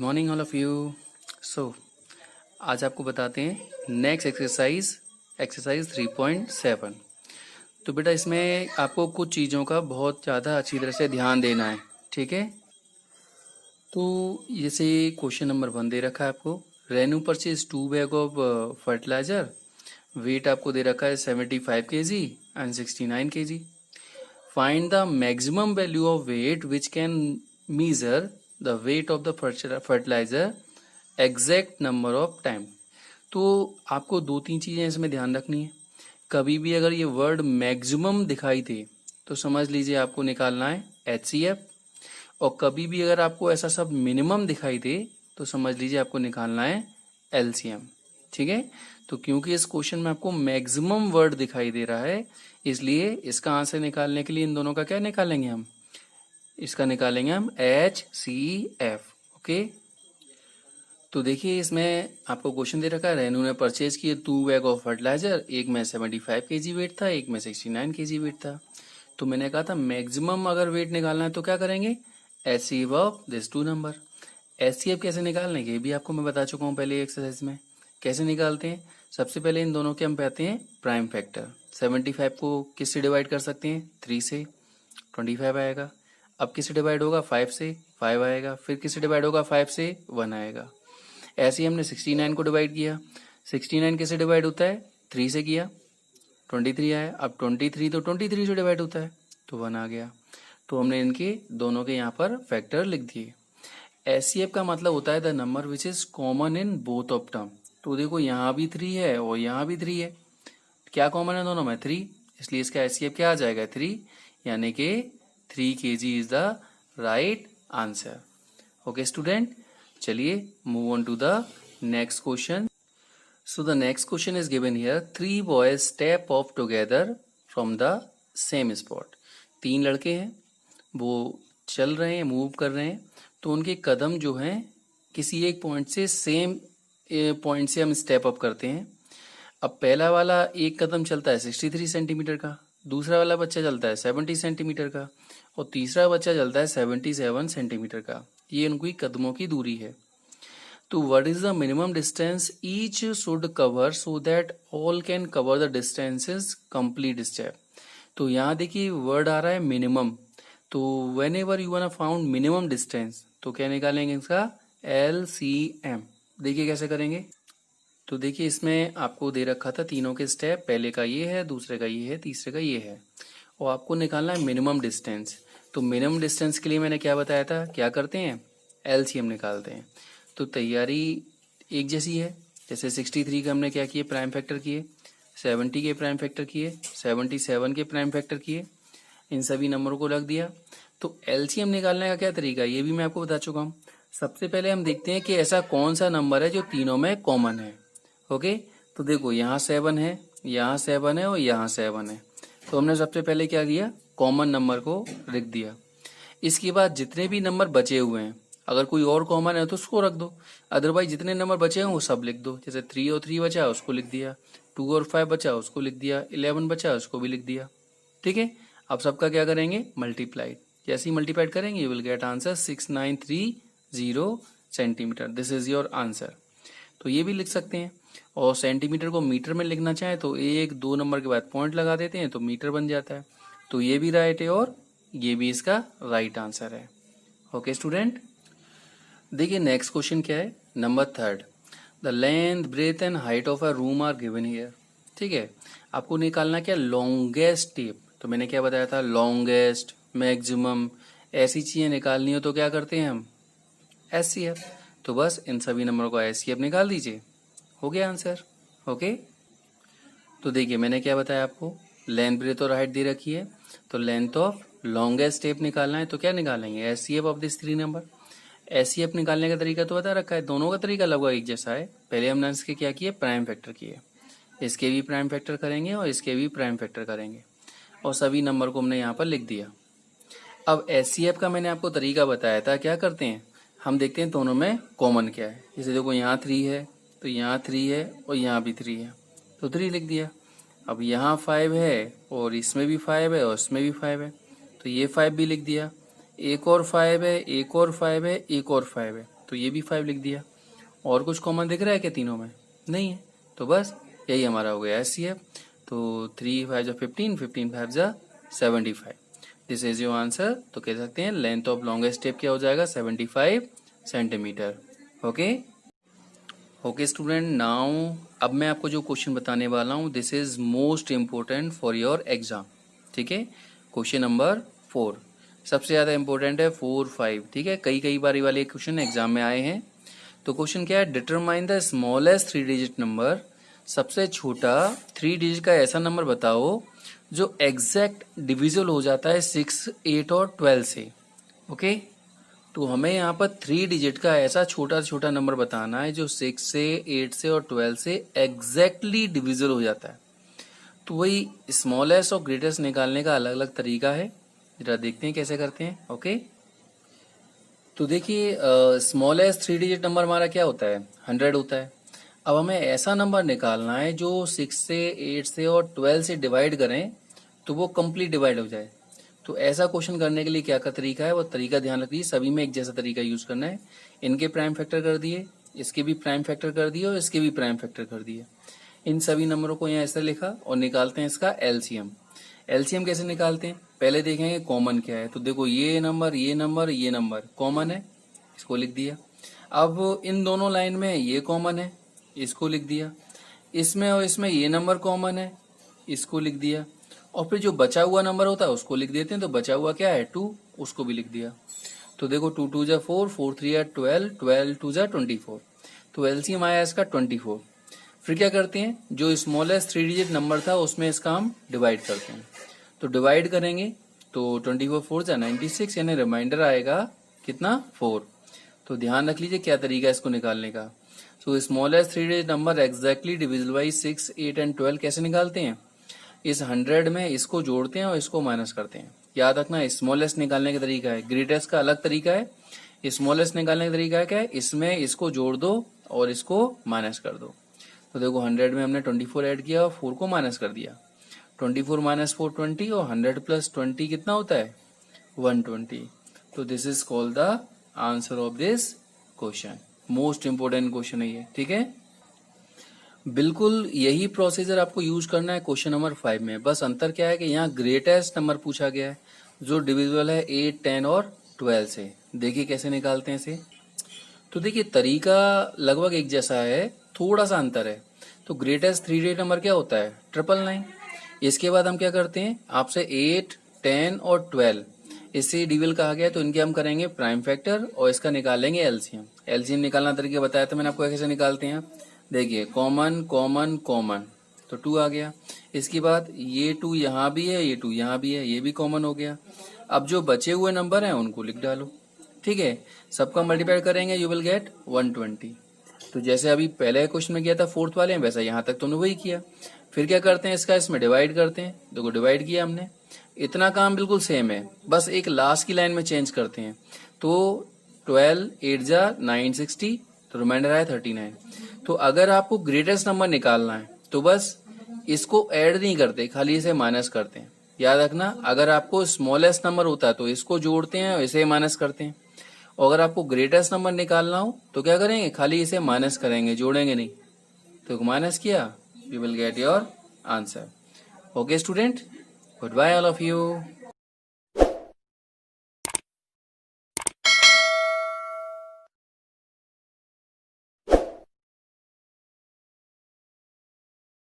Morning all of you. So आज आपको बताते हैं नेक्स्ट एक्सरसाइज 3.7। तो बेटा इसमें आपको कुछ चीज़ों का बहुत ज़्यादा अच्छी तरह से ध्यान देना है, ठीक है। तो जैसे क्वेश्चन नंबर 1 दे रखा है आपको, Renu purchase 2 bag of fertiliser, weight आपको दे रखा है 75 kg and 69 kg। Find the maximum value of weight which can measure the weight of the fertilizer exact number of time। तो आपको 2-3 चीजें इसमें ध्यान रखनी है। कभी भी अगर ये वर्ड मैक्सिमम दिखाई दे तो समझ लीजिए आपको निकालना है HCF, और कभी भी अगर आपको ऐसा सब मिनिमम दिखाई दे तो समझ लीजिए आपको निकालना है LCM, ठीक है। तो क्योंकि इस क्वेश्चन में आपको मैक्सिमम वर्ड दिखाई दे रहा है, इसलिए इसका आंसर निकालने के लिए इन दोनों का क्या निकालेंगे हम, इसका निकालेंगे हम HCF, ओके। तो देखिए इसमें आपको क्वेश्चन दे रखा है, रेनू ने परचेज किए 2 बैग ऑफ फर्टिलाइजर, एक में 75 kg वेट था, एक में 69 kg वेट था। तो मैंने कहा था मैक्सिमम अगर वेट निकालना है तो क्या करेंगे, HCF of this 2 number. HCF कैसे निकालने के भी आपको मैं बता चुका हूँ पहले एक्सरसाइज में। कैसे निकालते हैं, सबसे पहले इन दोनों के हम पाते हैं प्राइम फैक्टर। 75 को किससे डिवाइड कर सकते हैं, 3 से, 25 आएगा। अब किससे डिवाइड होगा, 5 से, 5 आएगा। फिर किससे डिवाइड होगा, 5 से 1 आएगा। ऐसे ही हमने 69 को डिवाइड किया, 69 किससे डिवाइड होता है, 3 से किया, 23 आया। अब 23 तो 23 से डिवाइड होता है तो 1 आ गया। तो हमने इनके दोनों के यहाँ पर फैक्टर लिख दिए। HCF का मतलब होता है the number which is common in both of term. तो देखो यहाँ भी 3 है और यहाँ भी 3 है, क्या कॉमन है दोनों में, 3, इसलिए इसका HCF क्या आ जाएगा, 3, यानी कि 3 kg is the right answer। Okay student, चलिए move on to the next question। So the next question is given here, 3 boys step off together from the same spot। 3 लड़के हैं, वो चल रहे हैं, मूव कर रहे हैं, तो उनके कदम जो हैं किसी एक पॉइंट से सेम पॉइंट से हम स्टेप अप करते हैं। अब पहला वाला एक कदम चलता है 63 सेंटीमीटर का, दूसरा वाला बच्चा चलता है 70 सेंटीमीटर का, और तीसरा बच्चा चलता है 77 सेंटीमीटर का। ये उनकी कदमों की दूरी है। तो what is the minimum distance each should cover so that all can cover the distances complete step. तो यहाँ देखिए वर्ड आ रहा है मिनिमम, तो when ever you want found minimum distance तो क्या निकालेंगे इसका, LCM। देखिए कैसे करेंगे। तो देखिए इसमें आपको दे रखा था तीनों के स्टेप, पहले का ये है, दूसरे का ये है, तीसरे का ये है, और आपको निकालना है मिनिमम डिस्टेंस। तो मिनिमम डिस्टेंस के लिए मैंने क्या बताया था, क्या करते हैं, LCM निकालते हैं। तो तैयारी एक जैसी है, जैसे 63 का हमने क्या किए, प्राइम फैक्टर किए, 70 के प्राइम फैक्टर किए, 77 के प्राइम फैक्टर किए, इन सभी नंबरों को रख दिया। तो LCM निकालने का क्या तरीका है ये भी मैं आपको बता चुका हूँ। सबसे पहले हम देखते हैं कि ऐसा कौन सा नंबर है जो तीनों में कॉमन है, ओके। तो देखो यहाँ 7 है, यहाँ 7 है और यहाँ 7 है, तो हमने सबसे पहले क्या किया, कॉमन नंबर को लिख दिया। इसके बाद जितने भी नंबर बचे हुए हैं, अगर कोई और कॉमन है तो उसको रख दो, अदरवाइज जितने नंबर बचे हैं वो सब लिख दो। जैसे 3 और 3 बचा उसको लिख दिया, 2 और 5 बचा उसको लिख दिया, 11 बचा उसको भी लिख दिया, ठीक है। अब सबका क्या करेंगे, मल्टीप्लाइड। जैसे ही मल्टीप्लाइड करेंगे you will get answer 6930 centimetre. This is your answer. तो ये भी लिख सकते हैं, और सेंटीमीटर को मीटर में लिखना चाहे तो 1 2 नंबर के बाद पॉइंट लगा देते हैं तो मीटर बन जाता है। तो ये भी राइट है और ये भी इसका राइट आंसर है, ओके स्टूडेंट। देखिए नेक्स्ट क्वेश्चन क्या है, number 3, the length breadth and height of a room are given here. ठीक है, आपको निकालना क्या, लॉन्गेस्ट टेप। तो मैंने क्या बताया था, लॉन्गेस्ट, मैक्सिमम, ऐसी चीजें निकालनी हो तो क्या करते हैं हम, HCF। तो बस इन सभी नंबरों का HCF निकाल दीजिए, हो गया आंसर, ओके। तो देखिए मैंने क्या बताया आपको, लेंथ ब्रेथ और हाइट दे रखी है, तो लेंथ ऑफ लॉन्गेस्ट स्टेप निकालना है तो क्या निकालेंगे, HCF of this 3 number. HCF निकालने का तरीका तो बता रखा है, दोनों का तरीका लगभग एक जैसा है। पहले हमने इसके क्या किए, प्राइम फैक्टर किए, इसके भी प्राइम फैक्टर करेंगे और इसके भी प्राइम फैक्टर करेंगे, और सभी नंबर को हमने यहाँ पर लिख दिया। अब एचसीएफ का मैंने आपको तरीका बताया था, क्या करते हैं हम देखते हैं दोनों में कॉमन क्या है। जैसे देखो यहाँ 3 है तो यहाँ 3 है और यहाँ भी 3 है तो 3 लिख दिया। अब यहाँ 5 है और इसमें भी 5 है और इसमें भी 5 है तो ये 5 भी लिख दिया। एक और 5 है, एक और 5 है, एक और 5 है तो ये भी 5 लिख दिया। और कुछ कॉमन दिख रहा है क्या तीनों में? नहीं है, तो बस यही हमारा हो गया एचसीएफ। तो 3 5 जा 15, 15 5 जा 75। This is your answer. तो कह सकते हैं लेंथ ऑफ लॉन्गेस्ट स्टेप क्या हो जाएगा? 75 सेंटीमीटर। ओके स्टूडेंट, नाउ अब मैं आपको जो क्वेश्चन बताने वाला हूँ this is most important for your exam. ठीक है, क्वेश्चन नंबर 4 सबसे ज्यादा इंपॉर्टेंट है। 4 5 ठीक है, कई बार ये वाले क्वेश्चन एग्जाम में आए हैं। तो क्वेश्चन क्या है? Determine the smallest 3 digit number. सबसे छोटा 3 डिजिट का ऐसा नंबर बताओ जो एग्जैक्ट डिविजिबल हो जाता है 6, 8 और 12 से। ओके, तो हमें यहाँ पर 3 डिजिट का ऐसा छोटा नंबर बताना है जो 6 से, 8 से और 12 से एग्जैक्टली डिविजिबल हो जाता है। तो वही स्मॉलेस्ट और ग्रेटेस्ट निकालने का अलग अलग तरीका है, जरा देखते हैं कैसे करते हैं। ओके, तो देखिए स्मॉलेस्ट 3 डिजिट नंबर हमारा क्या होता है? 100 होता है। अब हमें ऐसा नंबर निकालना है जो 6 से, 8 से और 12 से डिवाइड करें तो वो कंप्लीट डिवाइड हो जाए। तो ऐसा क्वेश्चन करने के लिए क्या का तरीका है, वो तरीका ध्यान रखिए, सभी में एक जैसा तरीका यूज करना है। इनके प्राइम फैक्टर कर दिए, इसके भी प्राइम फैक्टर कर दिए और इसके भी प्राइम फैक्टर कर दिए। इन सभी नंबरों को यहाँ ऐसे लिखा और निकालते हैं इसका एलसीएम। एलसीएम कैसे निकालते हैं? पहले देखेंगे कॉमन क्या है। तो देखो ये नंबर, ये नंबर, ये नंबर कॉमन है, इसको लिख दिया। अब इन दोनों लाइन में ये कॉमन है, इसको लिख दिया। इसमें और इसमें ये नंबर कॉमन है, इसको लिख दिया। और फिर जो बचा हुआ नंबर होता है उसको लिख देते हैं। तो बचा हुआ क्या है? 2, उसको भी लिख दिया। तो देखो 2 2 जा 4, 4 3 जा 12, 12 2 जा 24। तो एलसीएम आया इसका 24। फिर क्या करते हैं, जो स्मॉलेस्ट 3 डिजिट नंबर था उसमें इसका हम डिवाइड करते हैं। तो डिवाइड करेंगे तो 24 4 जा 96, यानी रिमाइंडर आएगा कितना? 4। तो ध्यान रख लीजिए क्या तरीका है इसको निकालने का। सो smallest 3 digit number exactly divisible by 6, 8 and 12 कैसे निकालते हैं? इस 100 में इसको जोड़ते हैं और इसको माइनस करते हैं। याद रखना स्मॉलेस्ट निकालने का तरीका है, ग्रेटेस्ट का अलग तरीका है। स्मॉलेस्ट निकालने का तरीका क्या है? इसमें इसको जोड़ दो और इसको माइनस कर दो। तो देखो 100 में हमने 24 ऐड किया और 4 को माइनस कर दिया। 24 माइनस 4 20 और 100 प्लस 20 कितना होता है? 120। तो this is called the answer of this question. Most important question है ये। ठीक है, बिल्कुल यही प्रोसीजर आपको यूज करना है क्वेश्चन नंबर 5 में। बस अंतर क्या है कि यहाँ ग्रेटेस्ट नंबर पूछा गया है जो डिविजिबल है 8, 10 और 12 से। देखिए कैसे निकालते हैं इसे। तो देखिए तरीका लगभग एक जैसा है, थोड़ा सा अंतर है। तो ग्रेटेस्ट 3 डिजिट नंबर क्या होता है? 999। इसके बाद हम क्या करते हैं, आपसे 8, 10 और 12 इससे डिविजिबल कहा गया है तो इनके हम करेंगे प्राइम फैक्टर और इसका निकालेंगे एलसीएम। एलसीएम निकालना तरीका बताया था मैंने आपको कैसे निकालते हैं। देखिए कॉमन कॉमन कॉमन तो 2 आ गया। इसके बाद ये 2 यहाँ भी है, ये 2 यहाँ भी है, ये भी कॉमन हो गया। अब जो बचे हुए नंबर हैं उनको लिख डालो। ठीक है, सबका मल्टीप्लाई करेंगे, यू विल गेट 120। तो जैसे अभी पहले क्वेश्चन में किया था 4th वाले में, वैसा यहाँ तक तुमने वही किया। फिर क्या करते हैं, इसका इसमें डिवाइड करते हैं। देखो डिवाइड किया हमने, इतना काम बिल्कुल सेम है, बस एक लास्ट की लाइन में चेंज करते हैं। तो 12 8 जा 960, तो रिमाइंडर आया 39। तो अगर आपको ग्रेटेस्ट नंबर निकालना है तो बस इसको ऐड नहीं करते, खाली इसे माइनस करते हैं। याद रखना, अगर आपको स्मॉलेस्ट नंबर होता है तो इसको जोड़ते हैं और इसे माइनस करते हैं। और अगर आपको ग्रेटेस्ट नंबर निकालना हो तो क्या करेंगे, खाली इसे माइनस करेंगे, जोड़ेंगे नहीं। तो माइनस किया, you will get your answer. Okay student, good bye all of you.